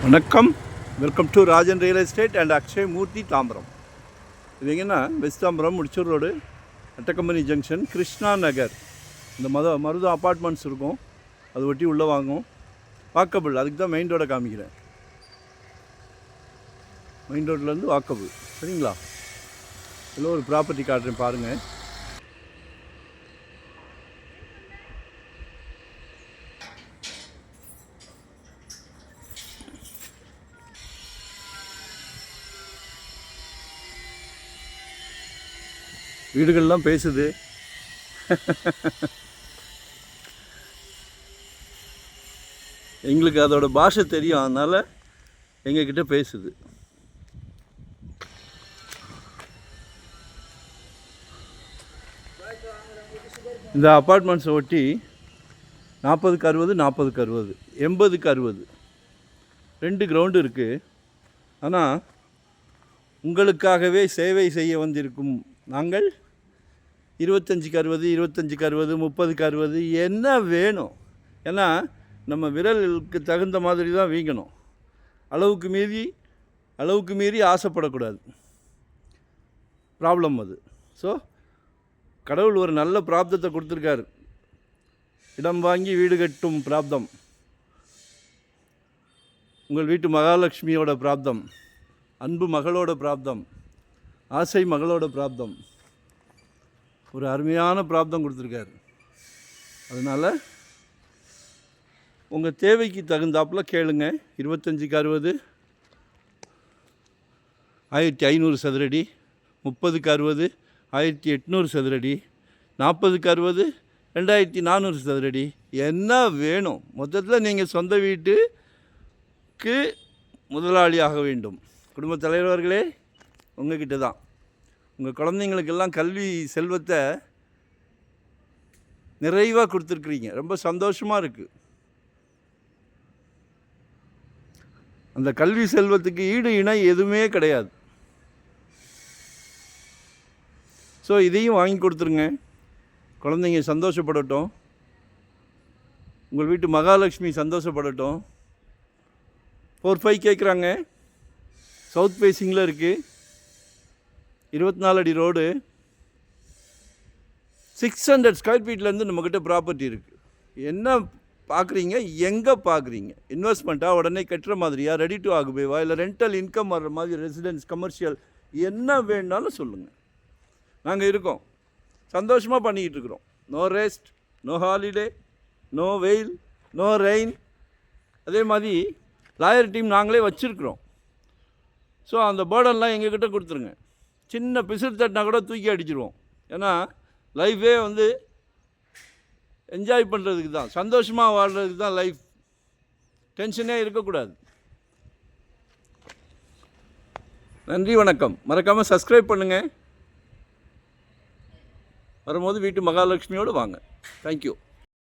வணக்கம், welcome to Rajan real estate and Akshay Murthy Tambaram. இது எங்கன்னா வெஸ்ட் தாம்பரம் முடிச்சூர் ரோடு, அட்டக்கம்பெனி ஜங்ஷன், கிருஷ்ணா நகர். இந்த மருது அப்பார்ட்மெண்ட்ஸ் இருக்கும், அது ஒட்டி உள்ளே வாங்கும். வாக்கபிள், அதுக்கு தான் மெயின் ரோடை காமிக்கிறேன். மெயின் ரோட்லேருந்து வாக்கபிள், சரிங்களா? இதில் ஒரு ப்ராப்பர்ட்டி காட்டுறேன் பாருங்கள். வீடுகள்லாம் பேசுது. எங்களுக்கு அதோட பாஷை தெரியும், அதனால் எங்ககிட்ட பேசுது. இந்த அப்பார்ட்மெண்ட்ஸை ஒட்டி 40க்கு 60, 40க்கு 60, 80க்கு 60 2 கிரவுண்டு இருக்குது. ஆனால் உங்களுக்காகவே சேவை செய்ய வந்திருக்கும் நாங்கள் 25க்கு 60, 25க்கு 60, 30க்கு 60 என்ன வேணும்? ஏன்னா நம்ம விரலுக்கு தகுந்த மாதிரி தான் வீங்கணும். அளவுக்கு மீறி ஆசைப்படக்கூடாது. ப்ராப்ளம் அது. ஸோ கடவுள் ஒரு நல்ல பிராப்தத்தை கொடுத்துருக்காரு. இடம் வாங்கி வீடு கட்டும் பிராப்தம், உங்கள் வீட்டு மகாலட்சுமியோட பிராப்தம், அன்பு மகளோட பிராப்தம், ஆசை மகளோட பிராப்தம், ஒரு அருமையான பிராப்தம் கொடுத்துருக்காரு. அதனால் உங்கள் தேவைக்கு தகுந்தாப்பில் கேளுங்க. 25க்கு 60 1500 சதுரடி, 30க்கு 60 1800 சதுரடி, 40க்கு 60 2400 சதுரடி. என்ன வேணும்? மொத்தத்தில் நீங்கள் சொந்த வீட்டுக்கு முதலாளியாக வேண்டும். குடும்ப தலைவர்களே, உங்ககிட்ட தான். உங்கள் குழந்தைங்களுக்கெல்லாம் கல்வி செல்வத்தை நிறைவாக கொடுத்துருக்குறீங்க. ரொம்ப சந்தோஷமாக இருக்குது. அந்த கல்வி செல்வத்துக்கு ஈடு இணை எதுவுமே கிடையாது. ஸோ இதையும் வாங்கி கொடுத்துருங்க. குழந்தைங்க சந்தோஷப்படட்டும், உங்கள் வீட்டு மகாலட்சுமி சந்தோஷப்படட்டும். 4-5 கேட்குறாங்க. சவுத் ஃபேஸிங்கில் இருக்குது, 24 அடி ரோடு, 600 ஸ்கொயர் ஃபீட்லேருந்து நம்மக்கிட்ட ப்ராப்பர்ட்டி இருக்குது. என்ன பார்க்குறீங்க? எங்கே பார்க்குறீங்க? இன்வெஸ்ட்மெண்ட்டாக உடனே கட்டுற மாதிரியா, ரெடி டு ஆகுபேவா, இல்லை ரெண்டல் இன்கம் வர்ற மாதிரி, ரெசிடென்ஸ், கமர்ஷியல், என்ன வேணுனாலும் சொல்லுங்கள். நாங்கள் இருக்கோம், சந்தோஷமாக பண்ணிக்கிட்டு இருக்கிறோம். No rest, no holiday, no வெயில், நோ ரெயின். அதே மாதிரி லாயர் டீம் நாங்களே வச்சுருக்குறோம். ஸோ அந்த பேர்டன்லாம் எங்ககிட்ட கொடுத்துருங்க. சின்ன பிசிறு தட்டினா கூட தூக்கி அடிச்சிடுவோம். ஏன்னா லைஃபே என்ஜாய் பண்ணுறதுக்கு தான், சந்தோஷமாக வாழ்கிறதுக்கு தான் லைஃப். டென்ஷனே இருக்கக்கூடாது. நன்றி, வணக்கம். மறக்காமல் சப்ஸ்கிரைப் பண்ணுங்கள். வரும்போது வீட்டு மகாலட்சுமியோடு வாங்க. தேங்க்யூ.